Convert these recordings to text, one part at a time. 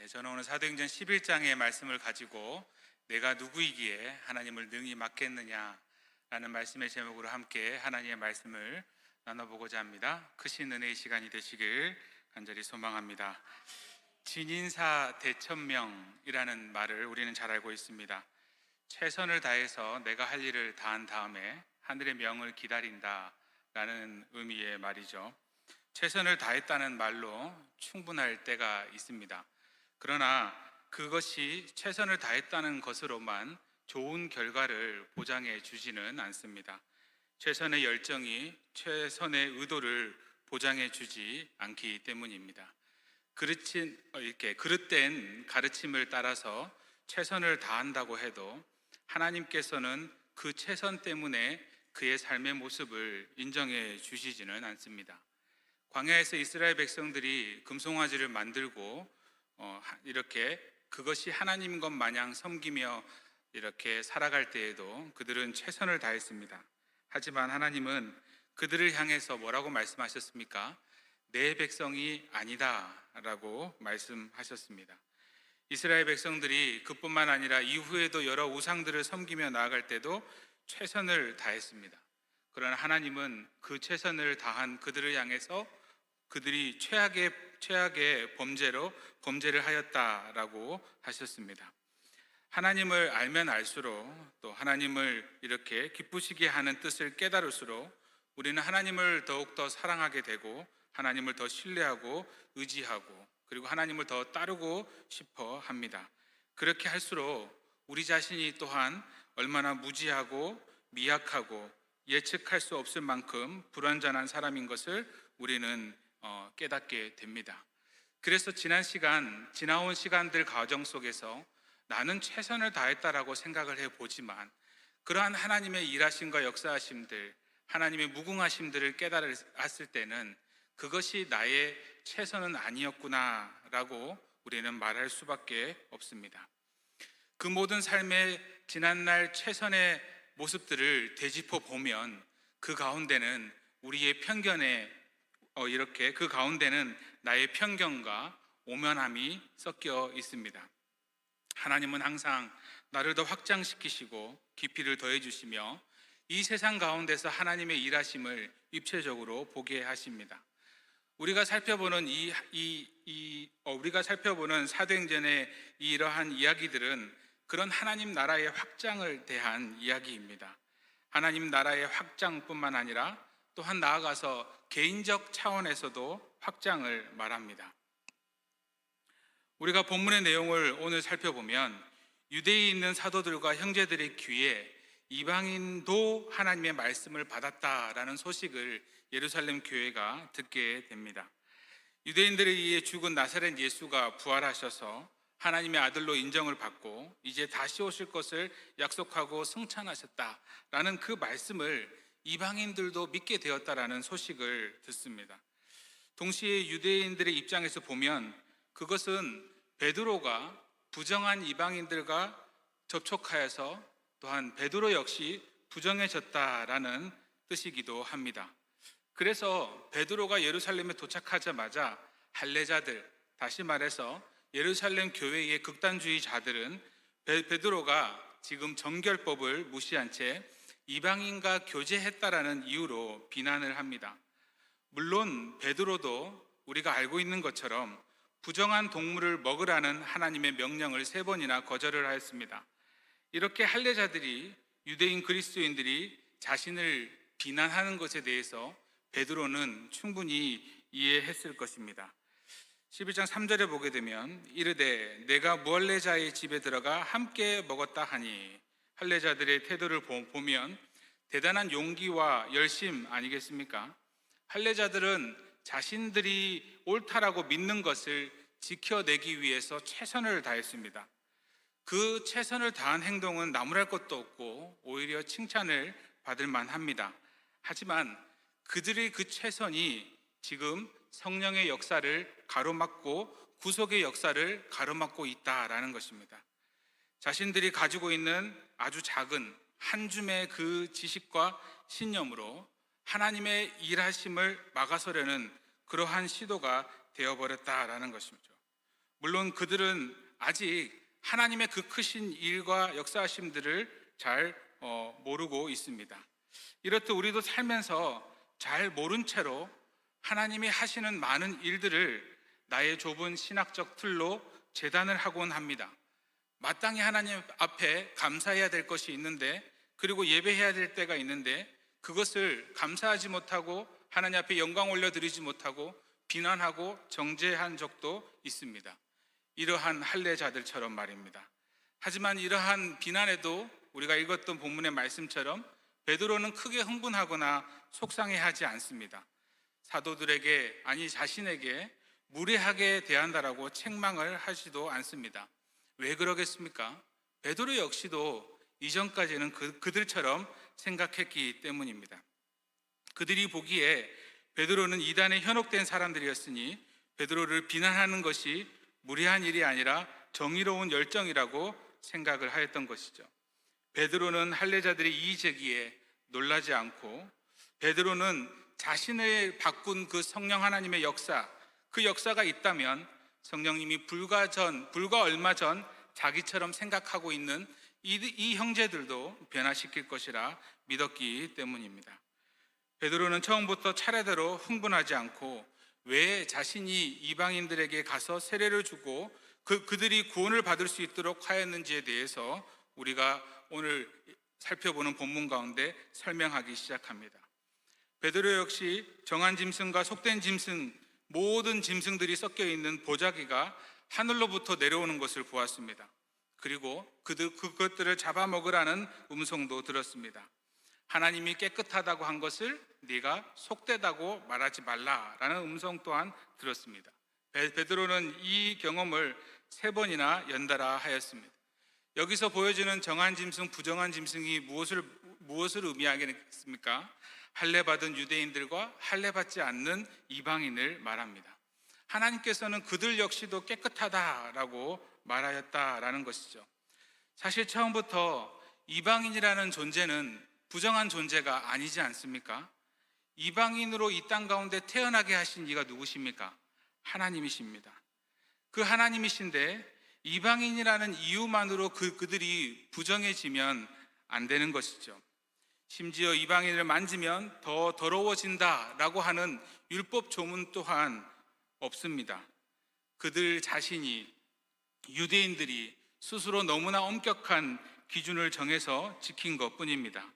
저는 오늘 사도행전 11장의 말씀을 가지고 내가 누구이기에 하나님을 능히 맡겠느냐라는 말씀의 제목으로 함께 하나님의 말씀을 나눠보고자 합니다. 크신 은혜의 시간이 되시길 간절히 소망합니다. 진인사 대천명이라는 말을 우리는 잘 알고 있습니다. 최선을 다해서 내가 할 일을 다한 다음에 하늘의 명을 기다린다라는 의미의 말이죠. 최선을 다했다는 말로 충분할 때가 있습니다. 그러나 그것이 최선을 다했다는 것으로만 좋은 결과를 보장해 주지는 않습니다. 최선의 열정이 최선의 의도를 보장해 주지 않기 때문입니다. 그릇된 가르침을 따라서 최선을 다한다고 해도 하나님께서는 그 최선 때문에 그의 삶의 모습을 인정해 주시지는 않습니다. 광야에서 이스라엘 백성들이 금송아지를 만들고 이렇게 그것이 하나님인 것 마냥 섬기며 이렇게 살아갈 때에도 그들은 최선을 다했습니다. 하지만 하나님은 그들을 향해서 뭐라고 말씀하셨습니까? 내 백성이 아니다 라고 말씀하셨습니다. 이스라엘 백성들이 그뿐만 아니라 이후에도 여러 우상들을 섬기며 나아갈 때도 최선을 다했습니다. 그러나 하나님은 그 최선을 다한 그들을 향해서 그들이 최악의 범죄를 하였다라고 하셨습니다. 하나님을 알면 알수록 또 하나님을 이렇게 기쁘시게 하는 뜻을 깨달을수록 우리는 하나님을 더욱더 사랑하게 되고 하나님을 더 신뢰하고 의지하고 그리고 하나님을 더 따르고 싶어 합니다. 그렇게 할수록 우리 자신이 또한 얼마나 무지하고 미약하고 예측할 수 없을 만큼 불완전한 사람인 것을 우리는 깨닫게 됩니다. 그래서 지나온 시간들 과정 속에서 나는 최선을 다했다라고 생각을 해보지만 그러한 하나님의 일하심과 역사하심들, 하나님의 무궁하심들을 깨달았을 때는 그것이 나의 최선은 아니었구나라고 우리는 말할 수밖에 없습니다. 그 모든 삶의 지난날 최선의 모습들을 되짚어 보면 그 가운데는 우리의 편견에 이렇게 그 가운데는 나의 편견과 오만함이 섞여 있습니다. 하나님은 항상 나를 더 확장시키시고 깊이를 더해 주시며 이 세상 가운데서 하나님의 일하심을 입체적으로 보게 하십니다. 우리가 살펴보는 사도행전의 이러한 이야기들은 그런 하나님 나라의 확장을 대한 이야기입니다. 하나님 나라의 확장뿐만 아니라 또한 나아가서 개인적 차원에서도 확장을 말합니다. 우리가 본문의 내용을 오늘 살펴보면 유대에 있는 사도들과 형제들의 귀에 이방인도 하나님의 말씀을 받았다라는 소식을 예루살렘 교회가 듣게 됩니다. 유대인들에 의해 죽은 나사렛 예수가 부활하셔서 하나님의 아들로 인정을 받고 이제 다시 오실 것을 약속하고 승천하셨다라는 그 말씀을 이방인들도 믿게 되었다라는 소식을 듣습니다. 동시에 유대인들의 입장에서 보면 그것은 베드로가 부정한 이방인들과 접촉하여서 또한 베드로 역시 부정해졌다라는 뜻이기도 합니다. 그래서 베드로가 예루살렘에 도착하자마자 할례자들, 다시 말해서 예루살렘 교회의 극단주의자들은 베드로가 지금 정결법을 무시한 채 이방인과 교제했다라는 이유로 비난을 합니다. 물론 베드로도 우리가 알고 있는 것처럼 부정한 동물을 먹으라는 하나님의 명령을 3번이나 거절을 하였습니다. 이렇게 할례자들이 유대인 그리스도인들이 자신을 비난하는 것에 대해서 베드로는 충분히 이해했을 것입니다. 11장 3절에 보게 되면 이르되 내가 무할례자의 집에 들어가 함께 먹었다 하니, 할례자들의 태도를 보면 대단한 용기와 열심 아니겠습니까? 할례자들은 자신들이 옳다라고 믿는 것을 지켜내기 위해서 최선을 다했습니다. 그 최선을 다한 행동은 나무랄 것도 없고 오히려 칭찬을 받을 만합니다. 하지만 그들의 그 최선이 지금 성령의 역사를 가로막고 구속의 역사를 가로막고 있다라는 것입니다. 자신들이 가지고 있는 아주 작은 한 줌의 그 지식과 신념으로 하나님의 일하심을 막아서려는 그러한 시도가 되어버렸다라는 것이죠. 물론 그들은 아직 하나님의 그 크신 일과 역사하심들을 잘 모르고 있습니다. 이렇듯 우리도 살면서 잘 모른 채로 하나님이 하시는 많은 일들을 나의 좁은 신학적 틀로 재단을 하곤 합니다. 마땅히 하나님 앞에 감사해야 될 것이 있는데, 그리고 예배해야 될 때가 있는데, 그것을 감사하지 못하고 하나님 앞에 영광 올려드리지 못하고 비난하고 정죄한 적도 있습니다. 이러한 할례자들처럼 말입니다. 하지만 이러한 비난에도 우리가 읽었던 본문의 말씀처럼 베드로는 크게 흥분하거나 속상해하지 않습니다. 사도들에게, 아니 자신에게 무례하게 대한다라고 책망을 하지도 않습니다. 왜 그러겠습니까? 베드로 역시도 이전까지는 그들처럼 생각했기 때문입니다. 그들이 보기에 베드로는 이단에 현혹된 사람들이었으니 베드로를 비난하는 것이 무례한 일이 아니라 정의로운 열정이라고 생각을 하였던 것이죠. 베드로는 할례자들의 이의 제기에 놀라지 않고, 베드로는 자신을 바꾼 그 성령 하나님의 역사, 그 역사가 있다면 성령님이 불과 얼마 전 자기처럼 생각하고 있는 이 형제들도 변화시킬 것이라 믿었기 때문입니다. 베드로는 처음부터 차례대로 흥분하지 않고 왜 자신이 이방인들에게 가서 세례를 주고 그들이 구원을 받을 수 있도록 하였는지에 대해서 우리가 오늘 살펴보는 본문 가운데 설명하기 시작합니다. 베드로 역시 정한 짐승과 속된 짐승, 모든 짐승들이 섞여 있는 보자기가 하늘로부터 내려오는 것을 보았습니다. 그리고 그것들을 잡아먹으라는 음성도 들었습니다. 하나님이 깨끗하다고 한 것을 네가 속되다고 말하지 말라라는 음성 또한 들었습니다. 베드로는 이 경험을 3번이나 연달아 하였습니다. 여기서 보여지는 정한 짐승, 부정한 짐승이 무엇을 의미하겠습니까? 할례받은 유대인들과 할례받지 않는 이방인을 말합니다. 하나님께서는 그들 역시도 깨끗하다라고 말하였다라는 것이죠. 사실 처음부터 이방인이라는 존재는 부정한 존재가 아니지 않습니까? 이방인으로 이 땅 가운데 태어나게 하신 이가 누구십니까? 하나님이십니다. 그 하나님이신데 이방인이라는 이유만으로 그들이 부정해지면 안 되는 것이죠. 심지어 이방인을 만지면 더 더러워진다라고 하는 율법 조문 또한 없습니다. 그들 자신이, 유대인들이 스스로 너무나 엄격한 기준을 정해서 지킨 것뿐입니다.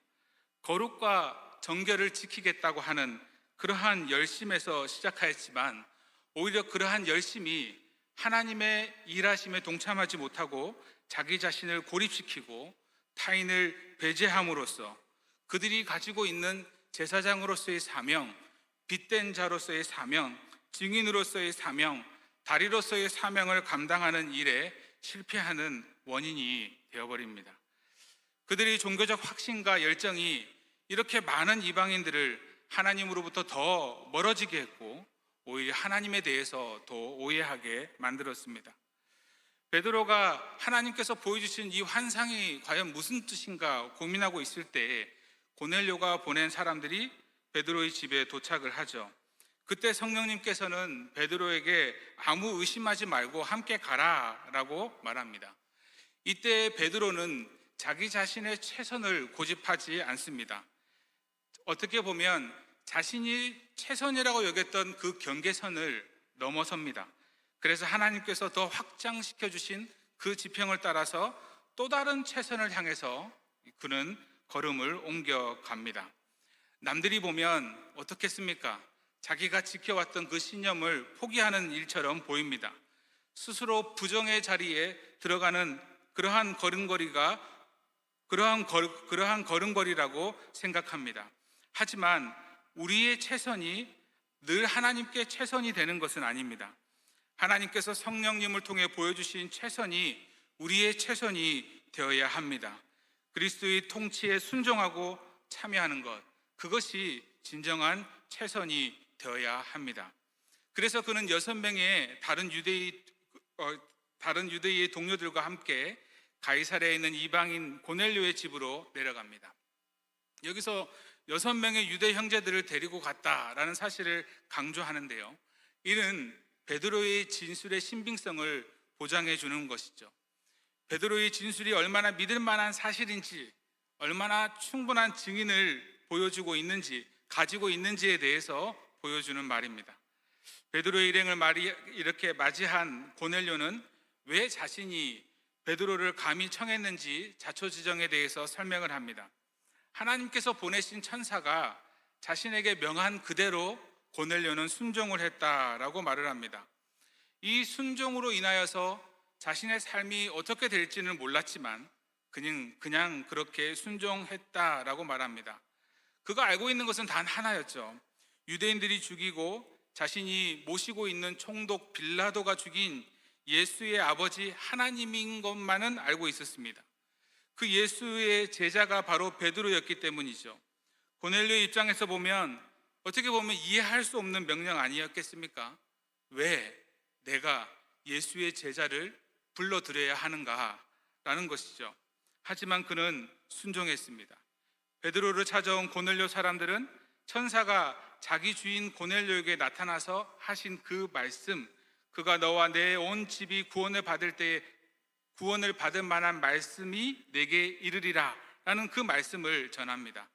거룩과 정결을 지키겠다고 하는 그러한 열심에서 시작하였지만, 오히려 그러한 열심이 하나님의 일하심에 동참하지 못하고 자기 자신을 고립시키고 타인을 배제함으로써 그들이 가지고 있는 제사장으로서의 사명, 빛된 자로서의 사명, 증인으로서의 사명, 다리로서의 사명을 감당하는 일에 실패하는 원인이 되어버립니다. 그들의 종교적 확신과 열정이 이렇게 많은 이방인들을 하나님으로부터 더 멀어지게 했고, 오히려 하나님에 대해서 더 오해하게 만들었습니다. 베드로가 하나님께서 보여주신 이 환상이 과연 무슨 뜻인가 고민하고 있을 때 고넬료가 보낸 사람들이 베드로의 집에 도착을 하죠. 그때 성령님께서는 베드로에게 아무 의심하지 말고 함께 가라라고 말합니다. 이때 베드로는 자기 자신의 최선을 고집하지 않습니다. 어떻게 보면 자신이 최선이라고 여겼던 그 경계선을 넘어섭니다. 그래서 하나님께서 더 확장시켜 주신 그 지평을 따라서 또 다른 최선을 향해서 그는 걸음을 옮겨갑니다. 남들이 보면 어떻겠습니까? 자기가 지켜왔던 그 신념을 포기하는 일처럼 보입니다. 스스로 부정의 자리에 들어가는 그러한 걸음걸이라고 생각합니다. 하지만 우리의 최선이 늘 하나님께 최선이 되는 것은 아닙니다. 하나님께서 성령님을 통해 보여주신 최선이 우리의 최선이 되어야 합니다. 그리스도의 통치에 순종하고 참여하는 것, 그것이 진정한 최선이 되어야 합니다. 그래서 그는 6명의 다른 유대인의 동료들과 함께 가이사랴에 있는 이방인 고넬료의 집으로 내려갑니다. 여기서 6명의 유대 형제들을 데리고 갔다라는 사실을 강조하는데요, 이는 베드로의 진술의 신빙성을 보장해 주는 것이죠. 베드로의 진술이 얼마나 믿을 만한 사실인지, 얼마나 충분한 증인을 보여주고 있는지, 가지고 있는지에 대해서 보여주는 말입니다. 베드로의 일행을 이렇게 맞이한 고넬료는 왜 자신이 베드로를 감히 청했는지 자초지정에 대해서 설명을 합니다. 하나님께서 보내신 천사가 자신에게 명한 그대로 고넬료는 순종을 했다라고 말을 합니다. 이 순종으로 인하여서 자신의 삶이 어떻게 될지는 몰랐지만 그냥 그렇게 순종했다라고 말합니다. 그가 알고 있는 것은 단 하나였죠. 유대인들이 죽이고 자신이 모시고 있는 총독 빌라도가 죽인 예수의 아버지 하나님인 것만은 알고 있었습니다. 그 예수의 제자가 바로 베드로였기 때문이죠. 고넬료의 입장에서 보면 어떻게 보면 이해할 수 없는 명령 아니었겠습니까? 왜 내가 예수의 제자를 불러들여야 하는가라는 것이죠. 하지만 그는 순종했습니다. 베드로를 찾아온 고넬료 사람들은 천사가 자기 주인 고넬료에게 나타나서 하신 그 말씀, 그가 너와 내 온 집이 구원을 받을 때에 구원을 받을 만한 말씀이 내게 이르리라 라는 그 말씀을 전합니다.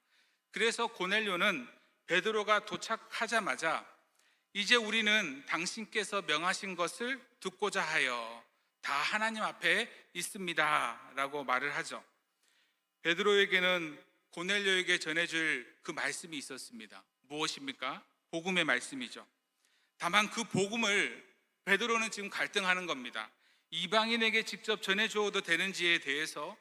그래서 고넬료는 베드로가 도착하자마자 이제 우리는 당신께서 명하신 것을 듣고자 하여 다 하나님 앞에 있습니다 라고 말을 하죠. 베드로에게는 고넬료에게 전해줄 그 말씀이 있었습니다. 무엇입니까? 복음의 말씀이죠. 다만 그 복음을 베드로는 지금 갈등하는 겁니다. 이방인에게 직접 전해주어도 되는지에 대해서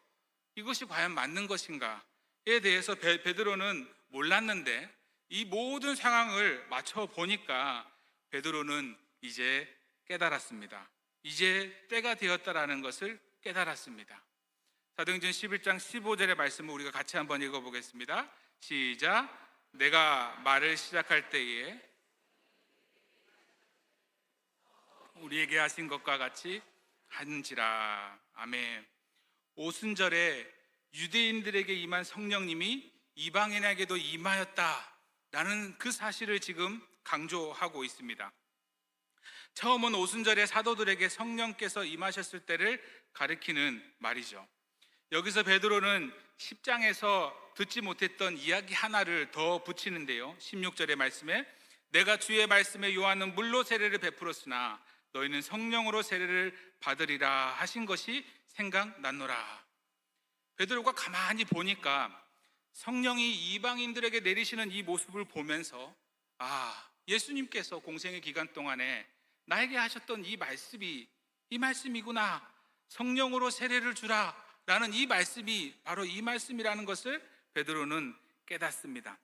이것이 과연 맞는 것인가에 대해서 베드로는 몰랐는데 이 모든 상황을 맞춰보니까 베드로는 이제 깨달았습니다. 이제 때가 되었다라는 것을 깨달았습니다. 사도행전 11장 15절의 말씀을 우리가 같이 한번 읽어보겠습니다. 시작. 내가 말을 시작할 때에 우리에게 하신 것과 같이 한지라. 아멘. 오순절에 유대인들에게 임한 성령님이 이방인에게도 임하였다라는 그 사실을 지금 강조하고 있습니다. 처음은 오순절에 사도들에게 성령께서 임하셨을 때를 가리키는 말이죠. 여기서 베드로는 10장에서 듣지 못했던 이야기 하나를 더 붙이는데요. 16절의 말씀에 내가 주의 말씀에 요한은 물로 세례를 베풀었으나 너희는 성령으로 세례를 받으리라 하신 것이 생각났노라. 베드로가 가만히 보니까 성령이 이방인들에게 내리시는 이 모습을 보면서 예수님께서 공생의 기간 동안에 나에게 하셨던 이 말씀이구나. 성령으로 세례를 주라 라는 이 말씀이 바로 이 말씀이라는 것을 베드로는 깨닫습니다.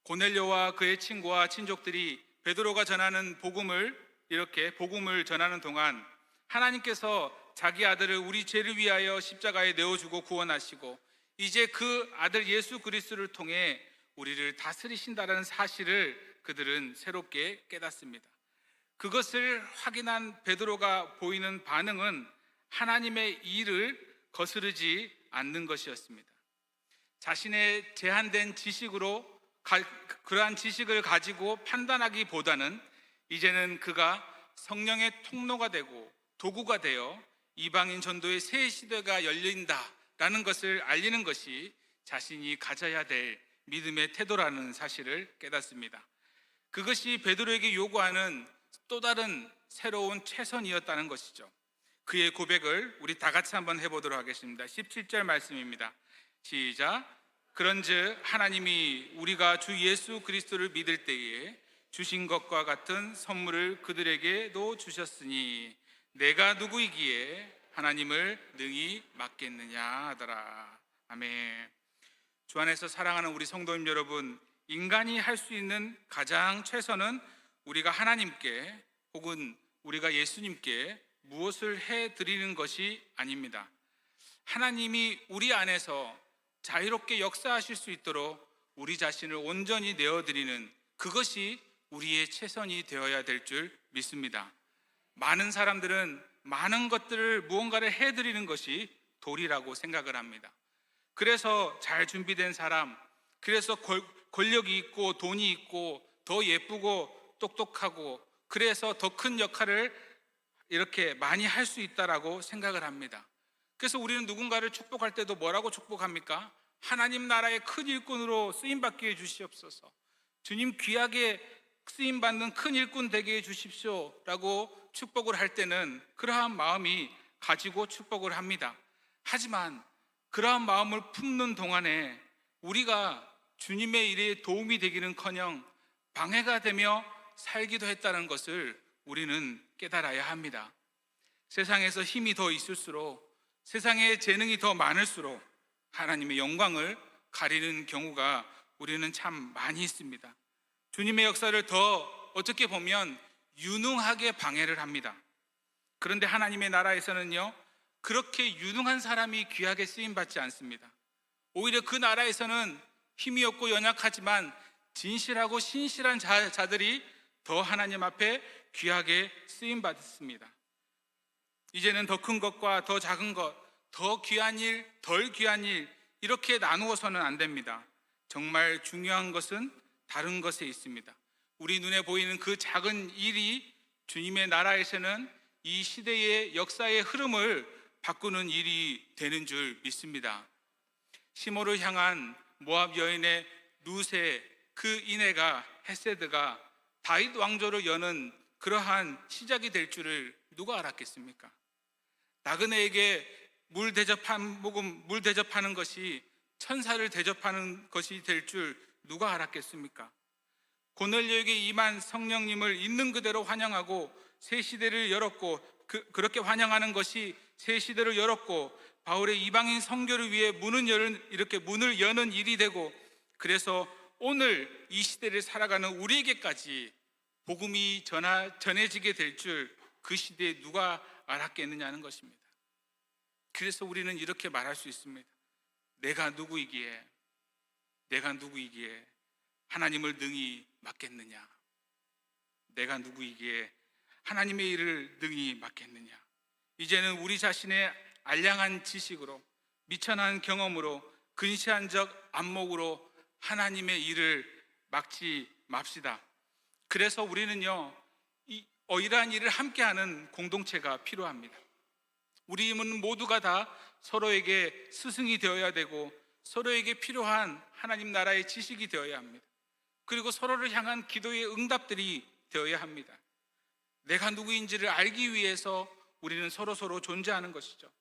고넬료와 그의 친구와 친족들이 베드로가 전하는 복음을 전하는 동안 하나님께서 자기 아들을 우리 죄를 위하여 십자가에 내어주고 구원하시고 이제 그 아들 예수 그리스도를 통해 우리를 다스리신다는 사실을 그들은 새롭게 깨닫습니다. 그것을 확인한 베드로가 보이는 반응은 하나님의 일을 거스르지 않는 것이었습니다. 자신의 제한된 지식으로 그러한 지식을 가지고 판단하기보다는 이제는 그가 성령의 통로가 되고 도구가 되어 이방인 전도의 새 시대가 열린다라는 것을 알리는 것이 자신이 가져야 될 믿음의 태도라는 사실을 깨닫습니다. 그것이 베드로에게 요구하는 또 다른 새로운 최선이었다는 것이죠. 그의 고백을 우리 다 같이 한번 해보도록 하겠습니다. 17절 말씀입니다. 시작. 그런즉 하나님이 우리가 주 예수 그리스도를 믿을 때에 주신 것과 같은 선물을 그들에게도 주셨으니 내가 누구이기에 하나님을 능히 맡겠느냐 하더라. 아멘. 주 안에서 사랑하는 우리 성도님 여러분, 인간이 할 수 있는 가장 최선은 우리가 하나님께 혹은 우리가 예수님께 무엇을 해드리는 것이 아닙니다. 하나님이 우리 안에서 자유롭게 역사하실 수 있도록 우리 자신을 온전히 내어드리는 그것이 우리의 최선이 되어야 될 줄 믿습니다. 많은 사람들은 많은 것들을 무언가를 해드리는 것이 도리라고 생각을 합니다. 그래서 잘 준비된 사람, 그래서 권력이 있고 돈이 있고 더 예쁘고 똑똑하고 그래서 더 큰 역할을 이렇게 많이 할 수 있다라고 생각을 합니다. 그래서 우리는 누군가를 축복할 때도 뭐라고 축복합니까? 하나님 나라의 큰 일꾼으로 쓰임받게 해주시옵소서, 주님 귀하게 쓰임받는 큰 일꾼 되게 해주십시오 라고 축복을 할 때는 그러한 마음이 가지고 축복을 합니다. 하지만 그러한 마음을 품는 동안에 우리가 주님의 일에 도움이 되기는커녕 방해가 되며 살기도 했다는 것을 우리는 깨달아야 합니다. 세상에서 힘이 더 있을수록, 세상에 재능이 더 많을수록 하나님의 영광을 가리는 경우가 우리는 참 많이 있습니다. 주님의 역사를 더 어떻게 보면 유능하게 방해를 합니다. 그런데 하나님의 나라에서는요, 그렇게 유능한 사람이 귀하게 쓰임받지 않습니다. 오히려 그 나라에서는 힘이 없고 연약하지만 진실하고 신실한 자들이 더 하나님 앞에 귀하게 쓰임받습니다. 이제는 더 큰 것과 더 작은 것, 더 귀한 일, 덜 귀한 일, 이렇게 나누어서는 안 됩니다. 정말 중요한 것은 다른 것에 있습니다. 우리 눈에 보이는 그 작은 일이 주님의 나라에서는 이 시대의 역사의 흐름을 바꾸는 일이 되는 줄 믿습니다. 시므를 향한 모압 여인의 루세, 그 인애가, 헤세드가 다윗 왕조를 여는 그러한 시작이 될 줄을 누가 알았겠습니까? 나그네에게 물 대접하는 것이 천사를 대접하는 것이 될 줄 누가 알았겠습니까? 고넬료에게 임한 성령님을 있는 그대로 환영하고 새 시대를 열었고, 그렇게 환영하는 것이 새 시대를 열었고, 바울의 이방인 선교를 위해 문을 여는 일이 되고, 그래서 오늘 이 시대를 살아가는 우리에게까지 복음이 전해지게 될 줄 그 시대에 누가 알았겠느냐는 것입니다. 그래서 우리는 이렇게 말할 수 있습니다. 내가 누구이기에 하나님을 능히 맡겠느냐? 내가 누구이기에 하나님의 일을 능히 맡겠느냐? 이제는 우리 자신의 알량한 지식으로, 미천한 경험으로, 근시안적 안목으로 하나님의 일을 막지 맙시다. 그래서 우리는요, 이러한 일을 함께하는 공동체가 필요합니다. 우리는 모두가 다 서로에게 스승이 되어야 되고, 서로에게 필요한 하나님 나라의 지식이 되어야 합니다. 그리고 서로를 향한 기도의 응답들이 되어야 합니다. 내가 누구인지를 알기 위해서 우리는 서로 존재하는 것이죠.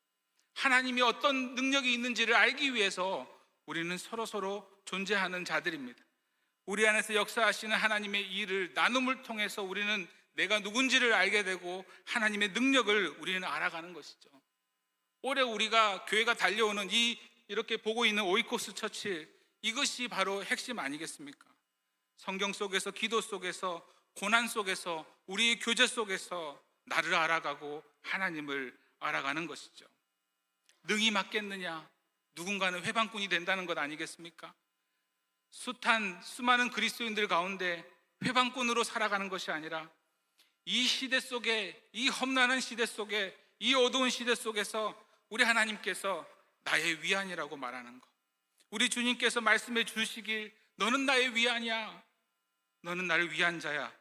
하나님이 어떤 능력이 있는지를 알기 위해서 우리는 서로 존재하는 자들입니다. 우리 안에서 역사하시는 하나님의 일을 나눔을 통해서 우리는 내가 누군지를 알게 되고 하나님의 능력을 우리는 알아가는 것이죠. 올해 우리가 교회가 달려오는 이렇게 보고 있는 오이코스 처치, 이것이 바로 핵심 아니겠습니까? 성경 속에서, 기도 속에서, 고난 속에서, 우리의 교제 속에서 나를 알아가고 하나님을 알아가는 것이죠. 능히 맡겠느냐? 누군가는 회방꾼이 된다는 것 아니겠습니까? 수많은 그리스도인들 가운데 회방꾼으로 살아가는 것이 아니라 이 시대 속에, 이 험난한 시대 속에, 이 어두운 시대 속에서 우리 하나님께서 나의 위안이라고 말하는 것, 우리 주님께서 말씀해 주시길 너는 나의 위안이야, 너는 나를 위한 자야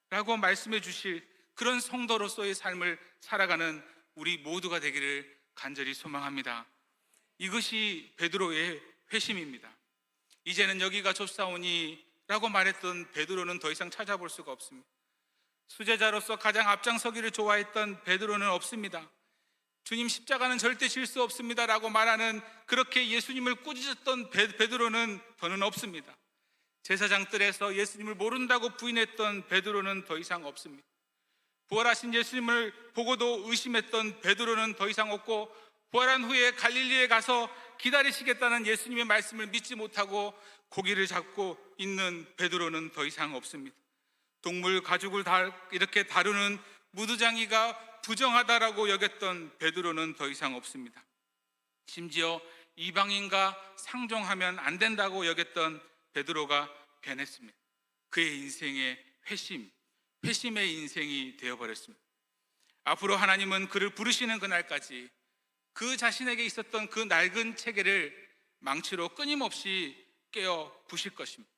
라고 말씀해 주실 그런 성도로서의 삶을 살아가는 우리 모두가 되기를 간절히 소망합니다. 이것이 베드로의 회심입니다. 이제는 여기가 좁사오니 라고 말했던 베드로는 더 이상 찾아볼 수가 없습니다. 수제자로서 가장 앞장서기를 좋아했던 베드로는 없습니다. 주님 십자가는 절대 질 수 없습니다 라고 말하는, 그렇게 예수님을 꾸짖었던 베드로는 더는 없습니다. 제사장 뜰에서 예수님을 모른다고 부인했던 베드로는 더 이상 없습니다. 부활하신 예수님을 보고도 의심했던 베드로는 더 이상 없고, 부활한 후에 갈릴리에 가서 기다리시겠다는 예수님의 말씀을 믿지 못하고 고기를 잡고 있는 베드로는 더 이상 없습니다. 동물 가죽을 이렇게 다루는 무두장이가 부정하다라고 여겼던 베드로는 더 이상 없습니다. 심지어 이방인과 상종하면 안 된다고 여겼던 베드로가 변했습니다. 그의 인생의 회심의 인생이 되어버렸습니다. 앞으로 하나님은 그를 부르시는 그날까지 그 자신에게 있었던 그 낡은 체계를 망치로 끊임없이 깨어 부실 것입니다.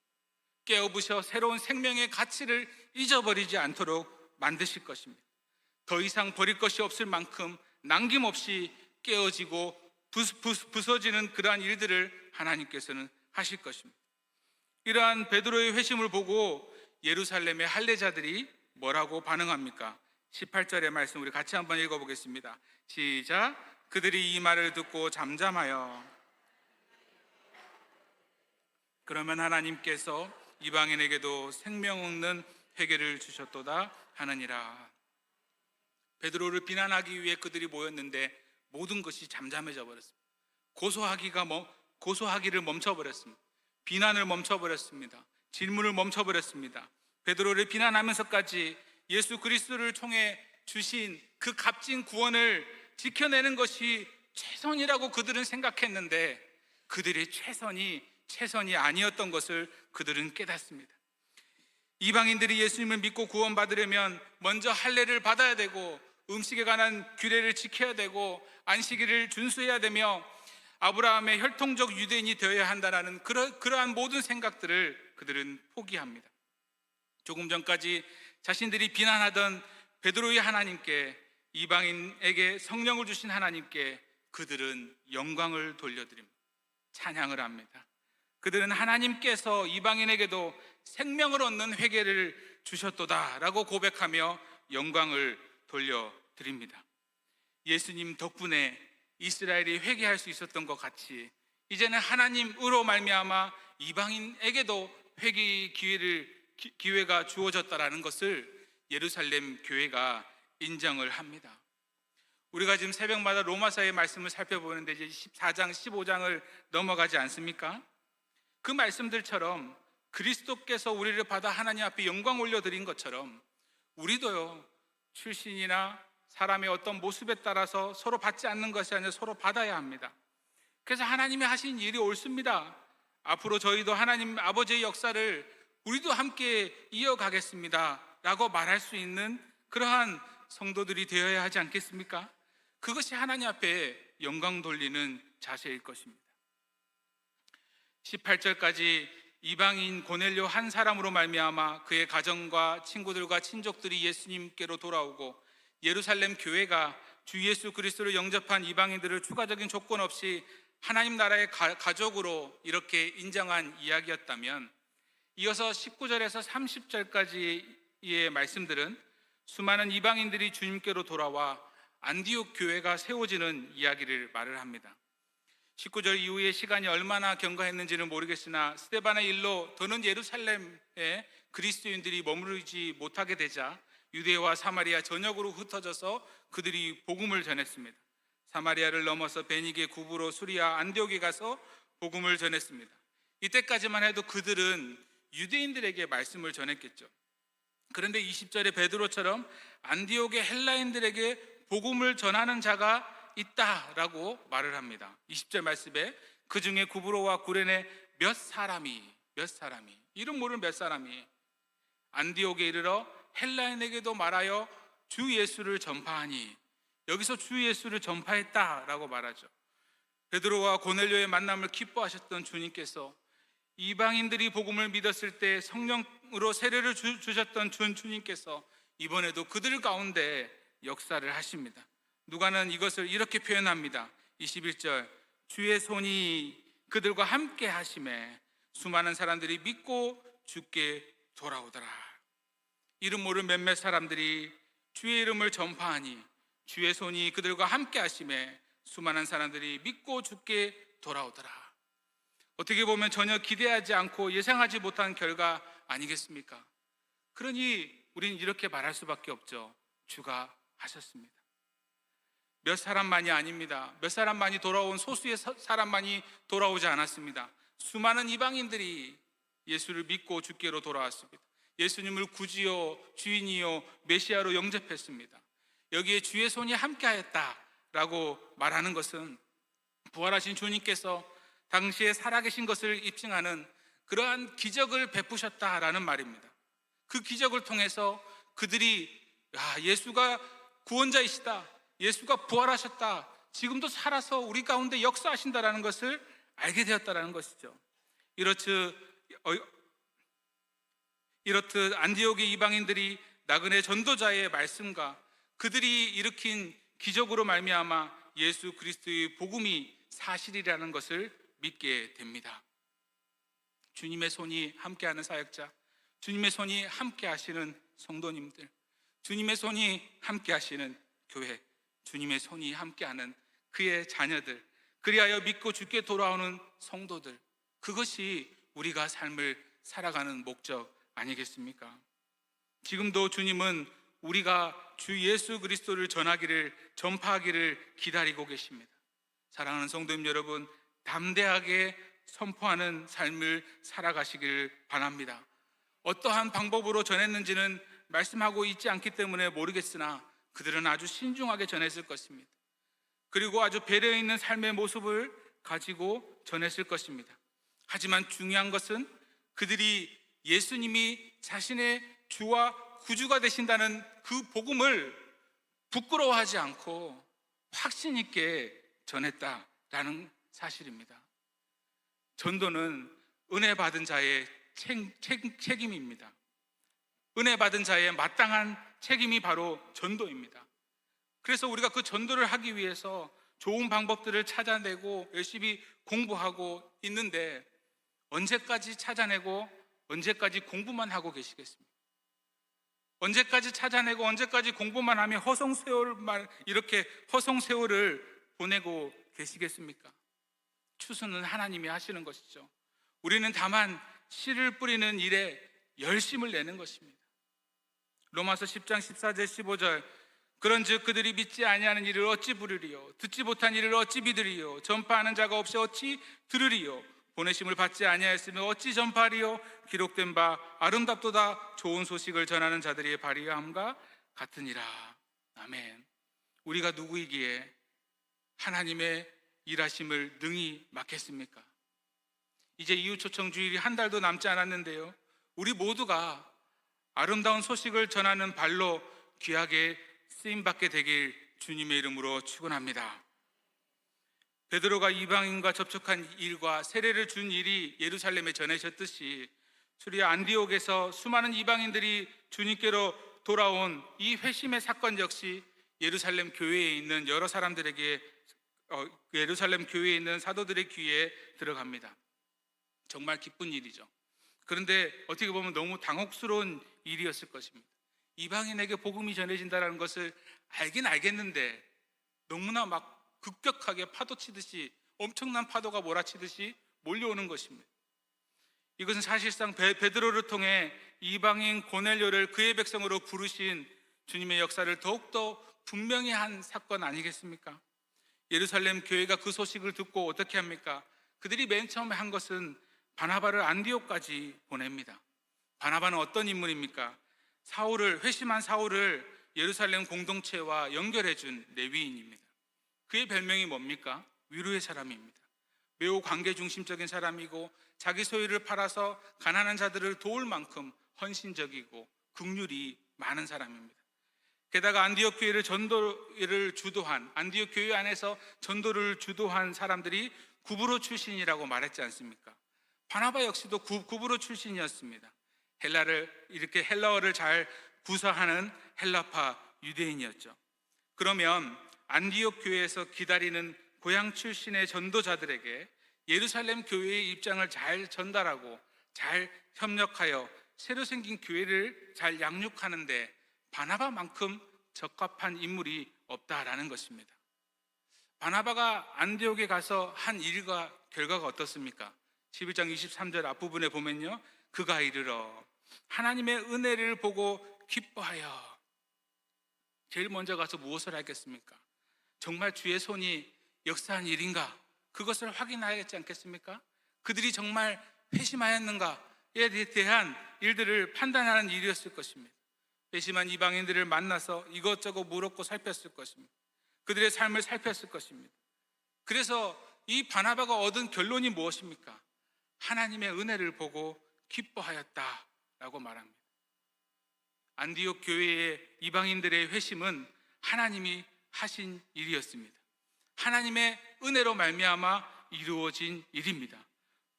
깨어 부셔 새로운 생명의 가치를 잊어버리지 않도록 만드실 것입니다. 더 이상 버릴 것이 없을 만큼 남김없이 깨어지고 부서지는 그러한 일들을 하나님께서는 하실 것입니다. 이러한 베드로의 회심을 보고 예루살렘의 할례자들이 뭐라고 반응합니까? 18절의 말씀 우리 같이 한번 읽어보겠습니다. 시작. 그들이 이 말을 듣고 잠잠하여, 그러면 하나님께서 이방인에게도 생명 없는 회개를 주셨도다 하느니라. 베드로를 비난하기 위해 그들이 모였는데 모든 것이 잠잠해져 버렸습니다. 고소하기를 멈춰버렸습니다. 비난을 멈춰버렸습니다. 질문을 멈춰버렸습니다. 베드로를 비난하면서까지 예수 그리스도를 통해 주신 그 값진 구원을 지켜내는 것이 최선이라고 그들은 생각했는데 그들의 최선이 아니었던 것을 그들은 깨닫습니다. 이방인들이 예수님을 믿고 구원받으려면 먼저 할례를 받아야 되고 음식에 관한 규례를 지켜야 되고 안식일을 준수해야 되며 아브라함의 혈통적 유대인이 되어야 한다는 그러한 모든 생각들을 그들은 포기합니다. 조금 전까지 자신들이 비난하던 베드로의 하나님께, 이방인에게 성령을 주신 하나님께 그들은 영광을 돌려드립니다. 찬양을 합니다. 그들은 하나님께서 이방인에게도 생명을 얻는 회개를 주셨도다라고 고백하며 영광을 돌려드립니다. 예수님 덕분에 이스라엘이 회개할 수 있었던 것 같이 이제는 하나님으로 말미암아 이방인에게도 회개의 기회가 주어졌다라는 것을 예루살렘 교회가 인정을 합니다. 우리가 지금 새벽마다 로마서의 말씀을 살펴보는데 이제 14장, 15장을 넘어가지 않습니까? 그 말씀들처럼 그리스도께서 우리를 받아 하나님 앞에 영광 올려드린 것처럼 우리도요, 출신이나 사람의 어떤 모습에 따라서 서로 받지 않는 것이 아니라 서로 받아야 합니다. 그래서 하나님이 하신 일이 옳습니다. 앞으로 저희도 하나님 아버지의 역사를 우리도 함께 이어가겠습니다 라고 말할 수 있는 그러한 성도들이 되어야 하지 않겠습니까? 그것이 하나님 앞에 영광 돌리는 자세일 것입니다. 18절까지 이방인 고넬료 한 사람으로 말미암아 그의 가정과 친구들과 친족들이 예수님께로 돌아오고 예루살렘 교회가 주 예수 그리스도를 영접한 이방인들을 추가적인 조건 없이 하나님 나라의 가족으로 이렇게 인정한 이야기였다면, 이어서 19절에서 30절까지의 말씀들은 수많은 이방인들이 주님께로 돌아와 안디옥 교회가 세워지는 이야기를 말을 합니다. 19절 이후의 시간이 얼마나 경과했는지는 모르겠으나 스데반의 일로 더는 예루살렘에 그리스도인들이 머무르지 못하게 되자 유대와 사마리아 전역으로 흩어져서 그들이 복음을 전했습니다. 사마리아를 넘어서 베니게, 구브로, 수리아, 안디옥에 가서 복음을 전했습니다. 이때까지만 해도 그들은 유대인들에게 말씀을 전했겠죠. 그런데 20절에 베드로처럼 안디옥의 헬라인들에게 복음을 전하는 자가 있다라고 말을 합니다. 20절 말씀에 그 중에 구브로와 구레네 몇 사람이 이름 모르는 몇 사람이 안디옥에 이르러 헬라인에게도 말하여 주 예수를 전파하니, 여기서 주 예수를 전파했다라고 말하죠. 베드로와 고넬료의 만남을 기뻐하셨던 주님께서 이방인들이 복음을 믿었을 때 성령으로 세례를 주셨던 주님께서 이번에도 그들 가운데 역사를 하십니다. 누가는 이것을 이렇게 표현합니다. 21절 주의 손이 그들과 함께 하심에 수많은 사람들이 믿고 주께 돌아오더라. 이름 모를 몇몇 사람들이 주의 이름을 전파하니 주의 손이 그들과 함께 하심에 수많은 사람들이 믿고 주께 돌아오더라. 어떻게 보면 전혀 기대하지 않고 예상하지 못한 결과 아니겠습니까? 그러니 우리는 이렇게 말할 수밖에 없죠. 주가 하셨습니다. 몇 사람만이 아닙니다. 몇 사람만이 돌아온 소수의 사람만이 돌아오지 않았습니다. 수많은 이방인들이 예수를 믿고 주께로 돌아왔습니다. 예수님을 구주요 주인이요 메시아로 영접했습니다. 여기에 주의 손이 함께하였다라고 말하는 것은 부활하신 주님께서 당시에 살아계신 것을 입증하는 그러한 기적을 베푸셨다라는 말입니다. 그 기적을 통해서 그들이 예수가 구원자이시다, 예수가 부활하셨다, 지금도 살아서 우리 가운데 역사하신다라는 것을 알게 되었다라는 것이죠. 이렇듯 안디옥의 이방인들이 나그네 전도자의 말씀과 그들이 일으킨 기적으로 말미암아 예수 그리스도의 복음이 사실이라는 것을 믿게 됩니다. 주님의 손이 함께하는 사역자, 주님의 손이 함께하시는 성도님들, 주님의 손이 함께하시는 교회, 주님의 손이 함께하는 그의 자녀들, 그리하여 믿고 주께 돌아오는 성도들, 그것이 우리가 삶을 살아가는 목적 아니겠습니까? 지금도 주님은 우리가 주 예수 그리스도를 전파하기를 기다리고 계십니다. 사랑하는 성도님 여러분, 담대하게 선포하는 삶을 살아가시기를 바랍니다. 어떠한 방법으로 전했는지는 말씀하고 있지 않기 때문에 모르겠으나 그들은 아주 신중하게 전했을 것입니다. 그리고 아주 배려 있는 삶의 모습을 가지고 전했을 것입니다. 하지만 중요한 것은 그들이 예수님이 자신의 주와 구주가 되신다는 그 복음을 부끄러워하지 않고 확신 있게 전했다라는 사실입니다. 전도는 은혜 받은 자의 책임입니다. 은혜 받은 자의 마땅한 책임이 바로 전도입니다. 그래서 우리가 그 전도를 하기 위해서 좋은 방법들을 찾아내고 열심히 공부하고 있는데, 언제까지 찾아내고 언제까지 공부만 하고 계시겠습니까? 언제까지 찾아내고 언제까지 공부만 하며 이렇게 허송세월을 보내고 계시겠습니까? 추수는 하나님이 하시는 것이죠. 우리는 다만 씨를 뿌리는 일에 열심을 내는 것입니다. 로마서 10장 14절 15절, 그런즉 그들이 믿지 아니하는 일을 어찌 부르리요? 듣지 못한 일을 어찌 믿으리요? 전파하는 자가 없이 어찌 들으리요? 보내심을 받지 아니하였으면 어찌 전파하리요? 기록된 바 아름답도다 좋은 소식을 전하는 자들이 발휘함과 같으니라. 아멘. 우리가 누구이기에 하나님의 일하심을 능히 막겠습니까? 이제 이웃초청 주일이 한 달도 남지 않았는데요, 우리 모두가 아름다운 소식을 전하는 발로 귀하게 쓰임받게 되길 주님의 이름으로 축원합니다. 베드로가 이방인과 접촉한 일과 세례를 준 일이 예루살렘에 전해졌듯이 수리아 안디옥에서 수많은 이방인들이 주님께로 돌아온 이 회심의 사건 역시 예루살렘 교회에 있는 여러 사람들에게, 예루살렘 교회에 있는 사도들의 귀에 들어갑니다. 정말 기쁜 일이죠. 그런데 어떻게 보면 너무 당혹스러운 일이었을 것입니다. 이방인에게 복음이 전해진다는 것을 알긴 알겠는데 너무나 막 급격하게 파도치듯이, 엄청난 파도가 몰아치듯이 몰려오는 것입니다. 이것은 사실상 베드로를 통해 이방인 고넬료를 그의 백성으로 부르신 주님의 역사를 더욱더 분명히 한 사건 아니겠습니까? 예루살렘 교회가 그 소식을 듣고 어떻게 합니까? 그들이 맨 처음에 한 것은 바나바를 안디옥까지 보냅니다. 바나바는 어떤 인물입니까? 회심한 사울을 예루살렘 공동체와 연결해준 레위인입니다. 그의 별명이 뭡니까? 위로의 사람입니다. 매우 관계 중심적인 사람이고 자기 소유를 팔아서 가난한 자들을 도울 만큼 헌신적이고 긍휼이 많은 사람입니다. 게다가 안디옥 교회 안에서 전도를 주도한 사람들이 구브로 출신이라고 말했지 않습니까? 바나바 역시도 구브로 출신이었습니다. 헬라어를 잘 구사하는 헬라파 유대인이었죠. 그러면 안디옥 교회에서 기다리는 고향 출신의 전도자들에게 예루살렘 교회의 입장을 잘 전달하고 잘 협력하여 새로 생긴 교회를 잘 양육하는데 바나바만큼 적합한 인물이 없다라는 것입니다. 바나바가 안디옥에 가서 한 일과 결과가 어떻습니까? 11장 23절 앞부분에 보면요, 그가 이르러 하나님의 은혜를 보고 기뻐하여. 제일 먼저 가서 무엇을 하겠습니까? 정말 주의 손이 역사한 일인가? 그것을 확인해야겠지 않겠습니까? 그들이 정말 회심하였는가에 대한 일들을 판단하는 일이었을 것입니다. 회심한 이방인들을 만나서 이것저것 물었고 살폈을 것입니다. 그들의 삶을 살폈을 것입니다. 그래서 이 바나바가 얻은 결론이 무엇입니까? 하나님의 은혜를 보고 기뻐하였다라고 말합니다. 안디옥 교회의 이방인들의 회심은 하나님이 하신 일이었습니다. 하나님의 은혜로 말미암아 이루어진 일입니다.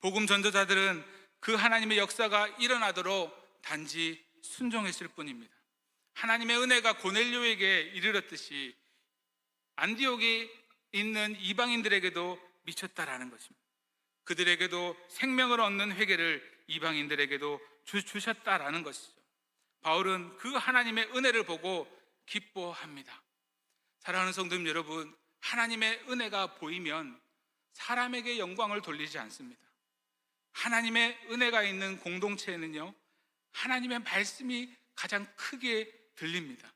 복음 전도자들은 그 하나님의 역사가 일어나도록 단지 순종했을 뿐입니다. 하나님의 은혜가 고넬료에게 이르렀듯이 안디옥에 있는 이방인들에게도 미쳤다라는 것입니다. 그들에게도 생명을 얻는 회개를 이방인들에게도 주셨다라는 것이죠. 바울은 그 하나님의 은혜를 보고 기뻐합니다. 사랑하는 성도님 여러분, 하나님의 은혜가 보이면 사람에게 영광을 돌리지 않습니다. 하나님의 은혜가 있는 공동체에는요, 하나님의 말씀이 가장 크게 들립니다.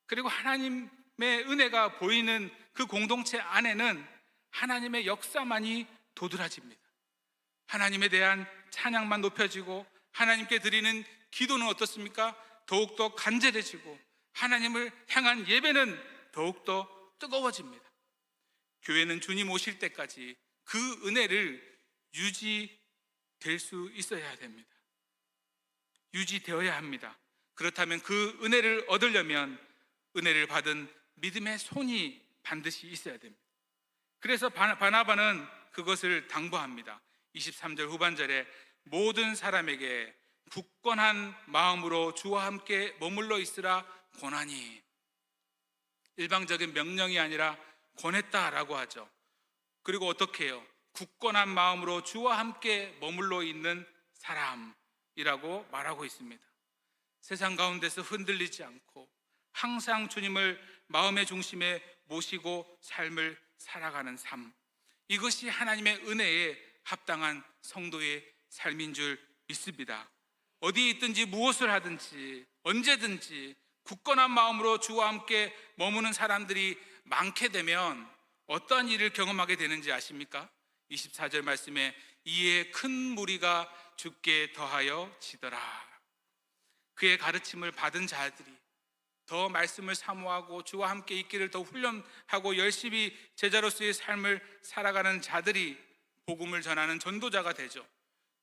그리고 하나님의 은혜가 보이는 그 공동체 안에는 하나님의 역사만이 도드라집니다. 하나님에 대한 찬양만 높여지고 하나님께 드리는 기도는 어떻습니까? 더욱더 간절해지고 하나님을 향한 예배는 더욱더 뜨거워집니다. 교회는 주님 오실 때까지 그 은혜를 유지될 수 있어야 됩니다. 유지되어야 합니다. 그렇다면 그 은혜를 얻으려면 은혜를 받은 믿음의 손이 반드시 있어야 됩니다. 그래서 바나바는 그것을 당부합니다. 23절 후반절에 모든 사람에게 굳건한 마음으로 주와 함께 머물러 있으라 권하니, 일방적인 명령이 아니라 권했다라고 하죠. 그리고 어떻게 해요? 굳건한 마음으로 주와 함께 머물러 있는 사람이라고 말하고 있습니다. 세상 가운데서 흔들리지 않고 항상 주님을 마음의 중심에 모시고 삶을 살아가는 삶, 이것이 하나님의 은혜에 합당한 성도의 삶인 줄 믿습니다. 어디에 있든지 무엇을 하든지 언제든지 굳건한 마음으로 주와 함께 머무는 사람들이 많게 되면 어떠한 일을 경험하게 되는지 아십니까? 24절 말씀에 이에 큰 무리가 주께 더하여 지더라. 그의 가르침을 받은 자들이 더 말씀을 사모하고 주와 함께 있기를 더 훈련하고 열심히 제자로서의 삶을 살아가는 자들이 복음을 전하는 전도자가 되죠.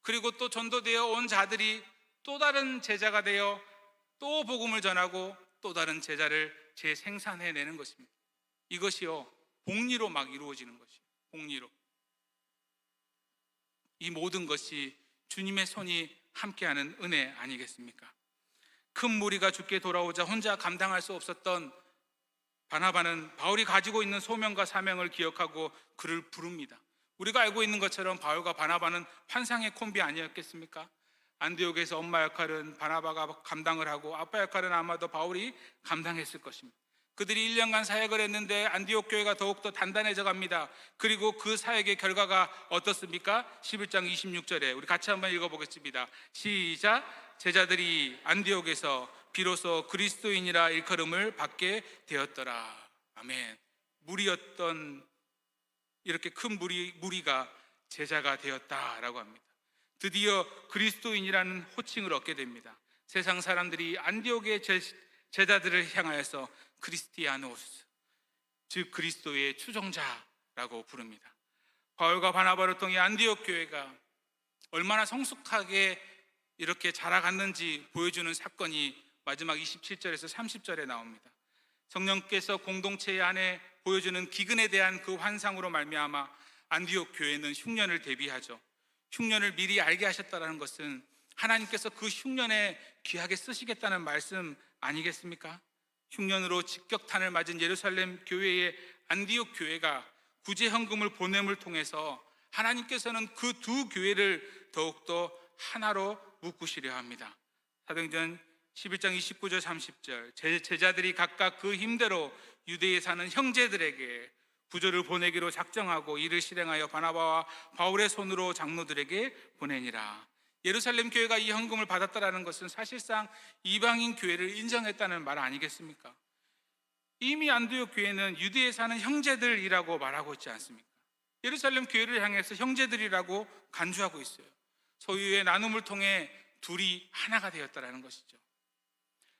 그리고 또 전도되어 온 자들이 또 다른 제자가 되어 또 복음을 전하고 또 다른 제자를 재생산해내는 것입니다. 이것이요, 복리로 막 이루어지는 것이에요. 복리로. 이 모든 것이 주님의 손이 함께하는 은혜 아니겠습니까? 큰 무리가 주께 돌아오자 혼자 감당할 수 없었던 바나바는 바울이 가지고 있는 소명과 사명을 기억하고 그를 부릅니다. 우리가 알고 있는 것처럼 바울과 바나바는 환상의 콤비 아니었겠습니까? 안디옥에서 엄마 역할은 바나바가 감당을 하고 아빠 역할은 아마도 바울이 감당했을 것입니다. 그들이 1년간 사역을 했는데 안디옥 교회가 더욱더 단단해져 갑니다. 그리고 그 사역의 결과가 어떻습니까? 11장 26절에 우리 같이 한번 읽어보겠습니다. 시작. 제자들이 안디옥에서 비로소 그리스도인이라 일컬음을 받게 되었더라. 아멘. 무리였던 이렇게 큰 무리가 제자가 되었다라고 합니다. 드디어 그리스도인이라는 호칭을 얻게 됩니다. 세상 사람들이 안디옥의 제자들을 향하여서 크리스티아노스, 즉 그리스도의 추종자라고 부릅니다. 바울과 바나바를 통해 안디옥 교회가 얼마나 성숙하게 이렇게 자라갔는지 보여주는 사건이 마지막 27절에서 30절에 나옵니다. 성령께서 공동체 안에 보여주는 기근에 대한 그 환상으로 말미암아 안디옥 교회는 흉년을 대비하죠. 흉년을 미리 알게 하셨다는 것은 하나님께서 그 흉년에 귀하게 쓰시겠다는 말씀 아니겠습니까? 흉년으로 직격탄을 맞은 예루살렘 교회의 안디옥 교회가 구제 헌금을 보냄을 통해서 하나님께서는 그 두 교회를 더욱더 하나로 묶으시려 합니다. 사도행전 11장 29절 30절 제자들이 각각 그 힘대로 유대에 사는 형제들에게 부조를 보내기로 작정하고 이를 실행하여 바나바와 바울의 손으로 장로들에게 보내니라. 예루살렘 교회가 이 헌금을 받았다는 것은 사실상 이방인 교회를 인정했다는 말 아니겠습니까? 이미 안디옥 교회는 유대에 사는 형제들이라고 말하고 있지 않습니까? 예루살렘 교회를 향해서 형제들이라고 간주하고 있어요. 소유의 나눔을 통해 둘이 하나가 되었다는 것이죠.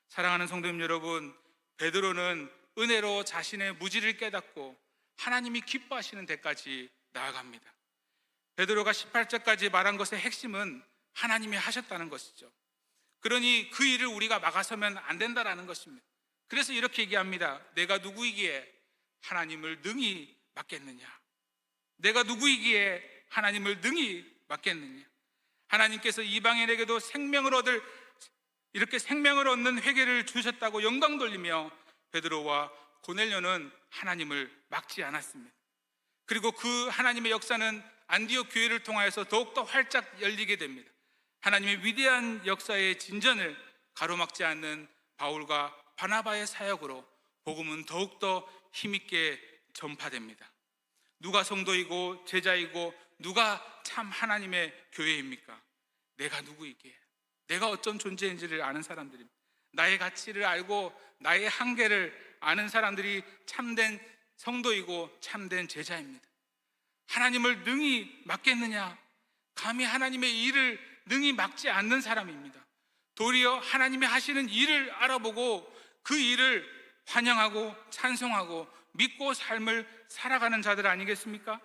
사랑하는 성도님 여러분, 베드로는 은혜로 자신의 무지를 깨닫고 하나님이 기뻐하시는 데까지 나아갑니다. 베드로가 18절까지 말한 것의 핵심은 하나님이 하셨다는 것이죠. 그러니 그 일을 우리가 막아서면 안 된다는 것입니다. 그래서 이렇게 얘기합니다. 내가 누구이기에 하나님을 능히 막겠느냐? 내가 누구이기에 하나님을 능히 막겠느냐? 하나님께서 이방인에게도 생명을 얻을 이렇게 생명을 얻는 회개를 주셨다고 영광 돌리며 베드로와 고넬료는 하나님을 막지 않았습니다. 그리고 그 하나님의 역사는 안디옥 교회를 통하여서 더욱더 활짝 열리게 됩니다. 하나님의 위대한 역사의 진전을 가로막지 않는 바울과 바나바의 사역으로 복음은 더욱더 힘있게 전파됩니다. 누가 성도이고 제자이고 누가 참 하나님의 교회입니까? 내가 누구이기에, 내가 어떤 존재인지를 아는 사람들입니다. 나의 가치를 알고 나의 한계를 아는 사람들이 참된 성도이고 참된 제자입니다. 하나님을 능히 막겠느냐? 감히 하나님의 일을 능히 막지 않는 사람입니다. 도리어 하나님이 하시는 일을 알아보고 그 일을 환영하고 찬송하고 믿고 삶을 살아가는 자들 아니겠습니까?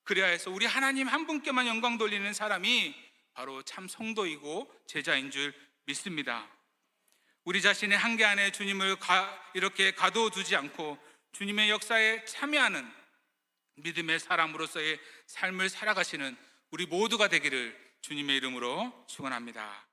그래야 해서 우리 하나님 한 분께만 영광 돌리는 사람이 바로 참 성도이고 제자인 줄 믿습니다. 우리 자신의 한계 안에 주님을 이렇게 가둬두지 않고 주님의 역사에 참여하는 믿음의 사람으로서의 삶을 살아가시는 우리 모두가 되기를 주님의 이름으로 축원합니다.